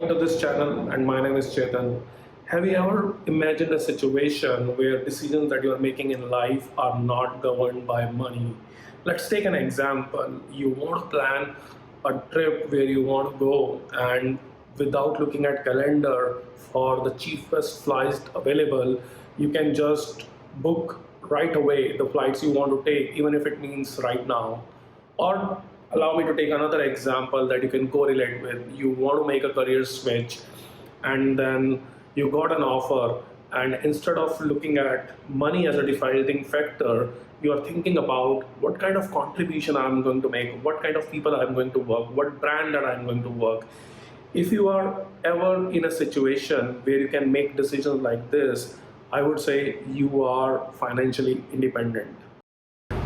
To this channel, and my name is Chetan. Have you ever imagined a situation where decisions that you are making in life are not governed by money? Let's take an example. You want to plan a trip where you want to go, and without looking at calendar for the cheapest flights available, you can just book right away the flights you want to take, even if it means right now. Or allow me to take another example that you can correlate with. You want to make a career switch, and then you got an offer, and instead of looking at money as a defining factor, you are thinking about what kind of contribution I'm going to make, what kind of people I'm going to work, what brand that I'm going to work. If you are ever in a situation where you can make decisions like this, I would say you are financially independent.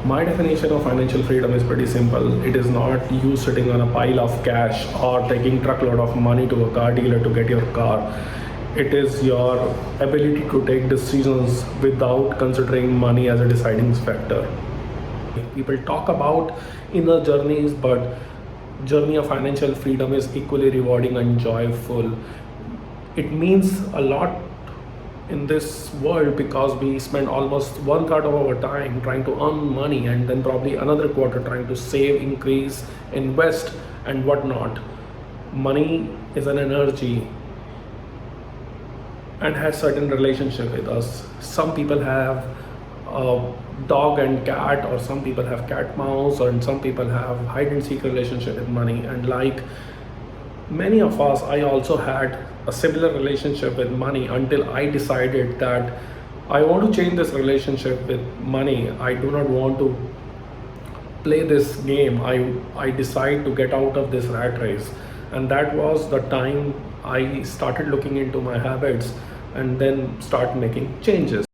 My definition of financial freedom is pretty simple. It is not you sitting on a pile of cash or taking truckload of money to a car dealer to get your car. It is your ability to take decisions without considering money as a deciding factor. People talk about inner journeys, but journey of financial freedom is equally rewarding and joyful. It means a lot in this world because we spend almost one third of our time trying to earn money, and then probably another quarter trying to save, increase, invest, and whatnot. Money is an energy and has certain relationship with us. Some people have a dog and cat, or some people have cat mouse, or some people have hide and seek relationship with money. And like many of us, I also had a similar relationship with money until I decided that I want to change this relationship with money. I do not want to play this game. I decide to get out of this rat race. And that was the time I started looking into my habits and then start making changes.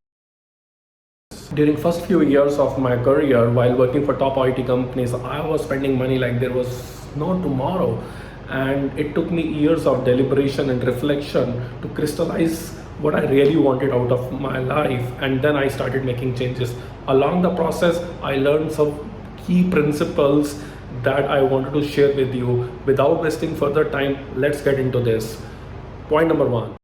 During first few years of my career while working for top IT companies, I was spending money like there was no tomorrow. And it took me years of deliberation and reflection to crystallize what I really wanted out of my life. And then I started making changes. Along the process, I learned some key principles that I wanted to share with you. Without wasting further time, let's get into this. Point number one.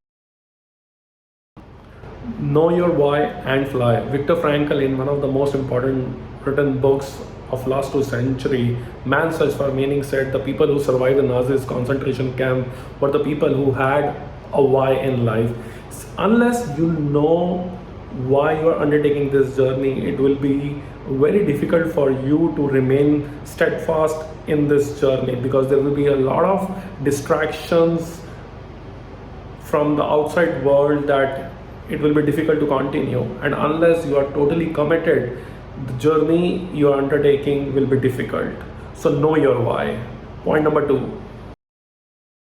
Know your why and fly. Viktor Frankl, in one of the most important written books of last 2 centuries, Man's Search for Meaning, said the people who survived the Nazis concentration camp were the people who had a why in life. Unless you know why you are undertaking this journey, it will be very difficult for you to remain steadfast in this journey, because there will be a lot of distractions from the outside world that it will be difficult to continue. And unless you are totally committed, the journey you are undertaking will be difficult. So know your why. Point number two.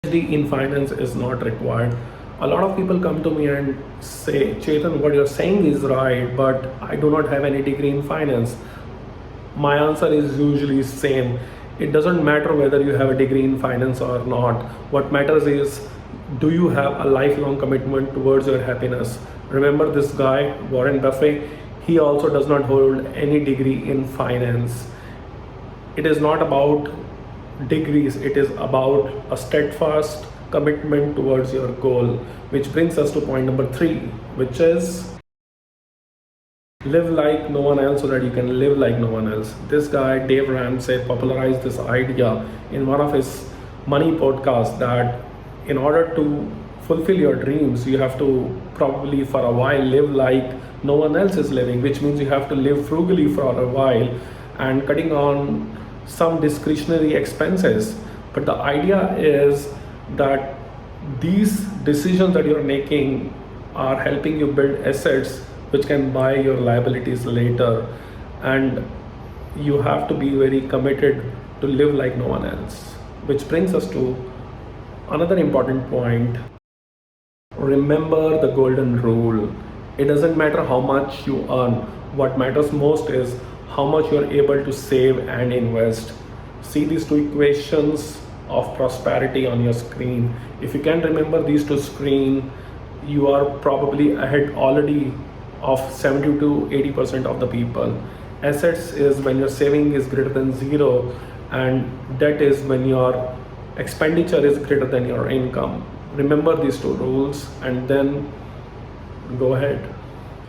PhD in finance is not required. A lot of people come to me and say, Chetan, what you're saying is right, but I do not have any degree in finance. My answer is usually same. It doesn't matter whether you have a degree in finance or not. What matters is, do you have a lifelong commitment towards your happiness? Remember this guy, Warren Buffett, he also does not hold any degree in finance. It is not about degrees, it is about a steadfast commitment towards your goal. Which brings us to point number three, which is live like no one else so that you can live like no one else. This guy, Dave Ramsey, popularized this idea in one of his money podcasts that in order to fulfill your dreams, you have to probably for a while live like no one else is living, which means you have to live frugally for a while and cutting on some discretionary expenses. But the idea is that these decisions that you're making are helping you build assets which can buy your liabilities later, and you have to be very committed to live like no one else. Which brings us to another important point. Remember the golden rule. It doesn't matter how much you earn. What matters most is how much you are able to save and invest. See these two equations of prosperity on your screen. If you can remember these two screens, you are probably ahead already of 70 to 80% of the people. Assets is when your saving is greater than zero, and debt is when your expenditure is greater than your income. Remember these two rules and then go ahead.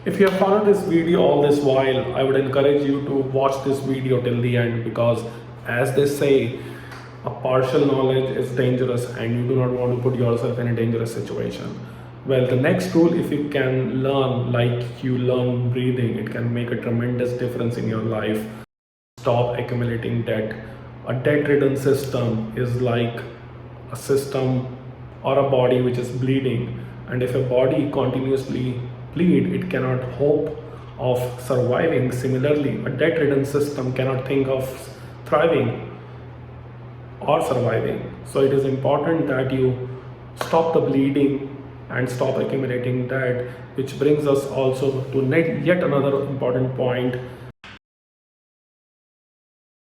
If you have followed this video all this while, I would encourage you to watch this video till the end, because as they say, a partial knowledge is dangerous and you do not want to put yourself in a dangerous situation. Well, the next rule, if you can learn like you learn breathing, it can make a tremendous difference in your life. Stop accumulating debt. A debt-ridden system is like a system or a body which is bleeding, and if a body continuously bleed, it cannot hope of surviving. Similarly, a debt-ridden system cannot think of thriving or surviving. So it is important that you stop the bleeding and stop accumulating debt, which brings us also to yet another important point.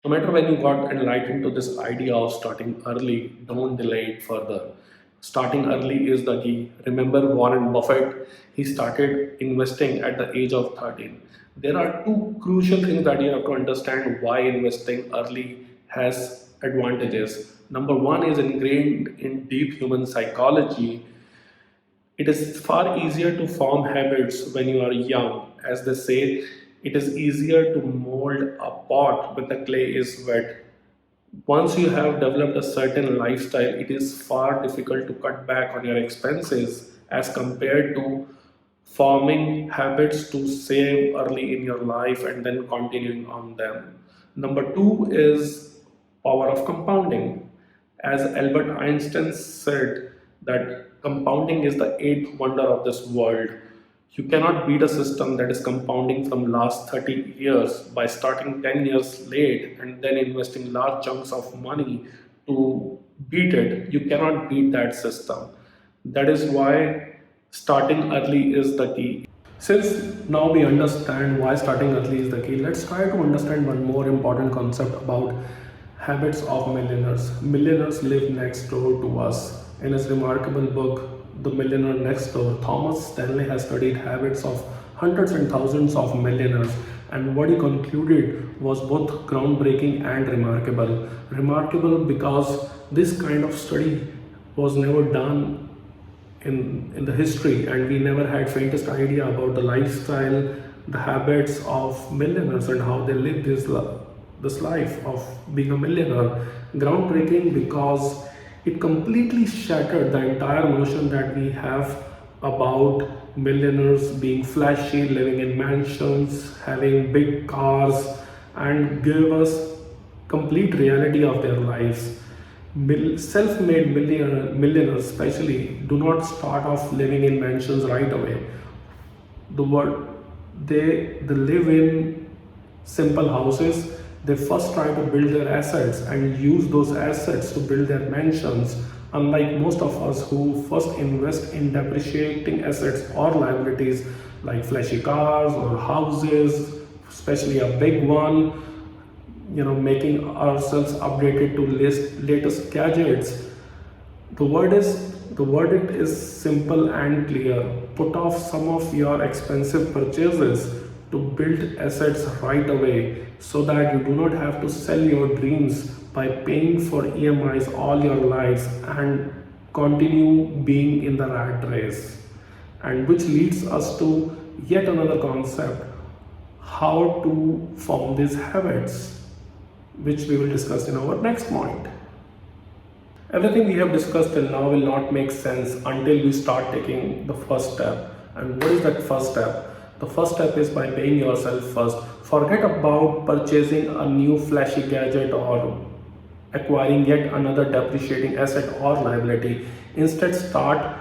No matter when you got enlightened to this idea of starting early, don't delay it further. Starting early is the key. Remember Warren Buffett, he started investing at the age of 13. There are two crucial things that you have to understand why investing early has advantages. Number one is ingrained in deep human psychology. It is far easier to form habits when you are young. As they say, it is easier to mold a pot when the clay is wet. Once you have developed a certain lifestyle, it is far difficult to cut back on your expenses as compared to forming habits to save early in your life and then continuing on them. Number two is power of compounding. As Albert Einstein said, that compounding is the eighth wonder of this world. You cannot beat a system that is compounding from last 30 years by starting 10 years late and then investing large chunks of money to beat it. You cannot beat that system. That is why starting early is the key. Since now we understand why starting early is the key, let's try to understand one more important concept about habits of millionaires. Millionaires live next door to us. In his remarkable book, The Millionaire Next Door, Thomas Stanley has studied habits of hundreds and thousands of millionaires, and what he concluded was both groundbreaking and remarkable. Remarkable because this kind of study was never done in the history, and we never had faintest idea about the lifestyle, the habits of millionaires and how they live this life of being a millionaire. Groundbreaking because it completely shattered the entire notion that we have about millionaires being flashy, living in mansions, having big cars, and gave us complete reality of their lives. Self-made millionaires especially do not start off living in mansions right away. The word they live in simple houses. They first try to build their assets and use those assets to build their mansions. Unlike most of us who first invest in depreciating assets or liabilities like flashy cars or houses, especially a big one, making ourselves updated to latest gadgets. The verdict is simple and clear. Put off some of your expensive purchases to build assets right away so that you do not have to sell your dreams by paying for EMIs all your lives and continue being in the rat race. And which leads us to yet another concept, how to form these habits, which we will discuss in our next point. Everything we have discussed till now will not make sense until we start taking the first step. And what is that first step? The first step is by paying yourself first. Forget about purchasing a new flashy gadget or acquiring yet another depreciating asset or liability. Instead, start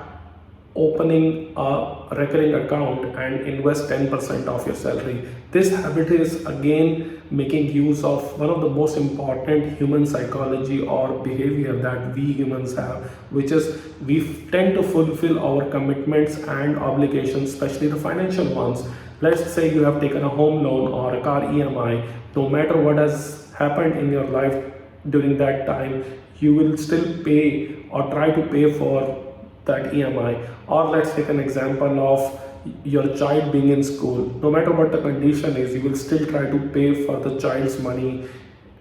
opening a recurring account and invest 10% of your salary. This habit is again making use of one of the most important human psychology or behavior that we humans have, which is we tend to fulfill our commitments and obligations, especially the financial ones. Let's say you have taken a home loan or a car EMI. No matter what has happened in your life during that time, you will still pay or try to pay for that EMI. Or let's take an example of your child being in school. No matter what the condition is, you will still try to pay for the child's money,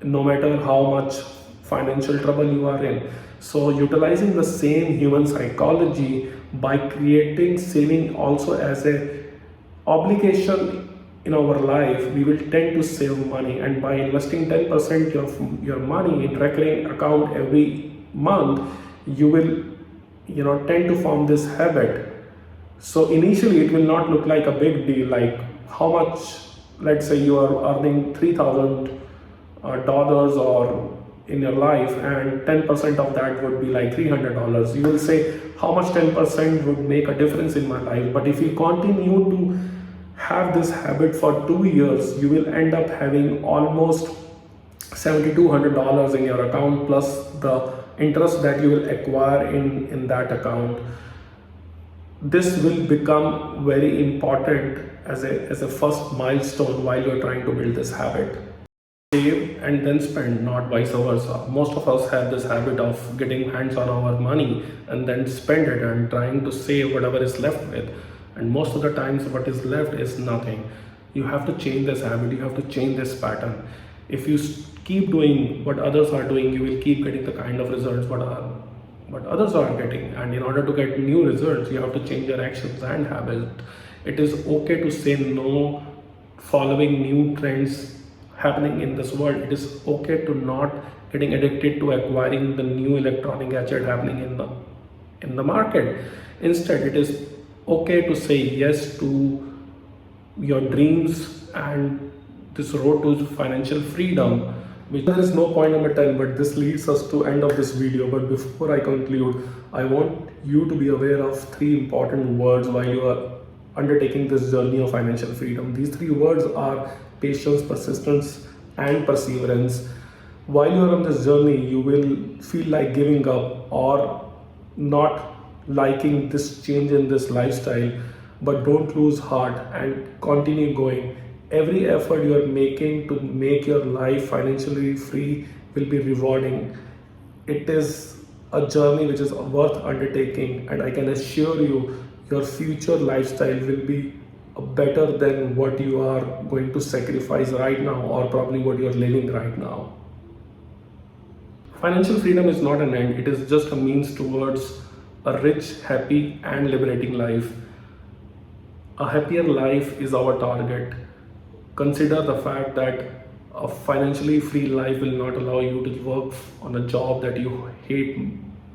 no matter how much financial trouble you are in. So utilizing the same human psychology by creating saving also as a obligation in our life, we will tend to save money, and by investing 10% of your money in recurring account every month, you will tend to form this habit. So initially it will not look like a big deal, like how much, let's say you are earning $3,000 or in your life, and 10% of that would be like $300. You will say, how much 10% would make a difference in my life? But if you continue to have this habit for 2 years, you will end up having almost $7,200 in your account, plus the interest that you will acquire in that account. This will become very important as a first milestone while you're trying to build this habit. Save and then spend, not vice versa. Most of us have this habit of getting hands on our money and then spend it and trying to save whatever is left with. And most of the times what is left is nothing. You have to change this habit, you have to change this pattern. If you keep doing what others are doing, you will keep getting the kind of results what others are getting. And in order to get new results, you have to change your actions and habits. It is okay to say no following new trends happening in this world. It is okay to not getting addicted to acquiring the new electronic gadget happening in the market. Instead, it is okay to say yes to your dreams and this road to financial freedom. There is no point number 10, but this leads us to end of this video. But before I conclude, I want you to be aware of 3 important words while you are undertaking this journey of financial freedom. These 3 words are patience, persistence, and perseverance. While you are on this journey, you will feel like giving up or not liking this change in this lifestyle, but don't lose heart and continue going. Every effort you are making to make your life financially free will be rewarding. It is a journey which is worth undertaking, and I can assure you your future lifestyle will be better than what you are going to sacrifice right now, or probably what you are living right now. Financial freedom is not an end, it is just a means towards a rich, happy, and liberating life. A happier life is our target. Consider the fact that a financially free life will not allow you to work on a job that you hate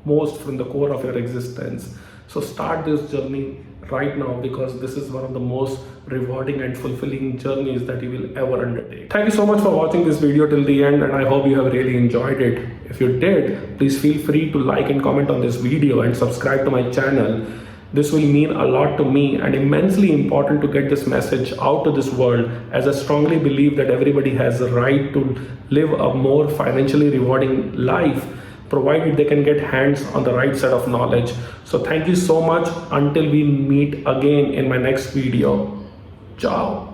most from the core of your existence. So start this journey right now, because this is one of the most rewarding and fulfilling journeys that you will ever undertake. Thank you so much for watching this video till the end, and I hope you have really enjoyed it. If you did, please feel free to like and comment on this video and subscribe to my channel. This will mean a lot to me and immensely important to get this message out to this world, as I strongly believe that everybody has the right to live a more financially rewarding life, provided they can get hands on the right set of knowledge. So thank you so much. Until we meet again in my next video. Ciao.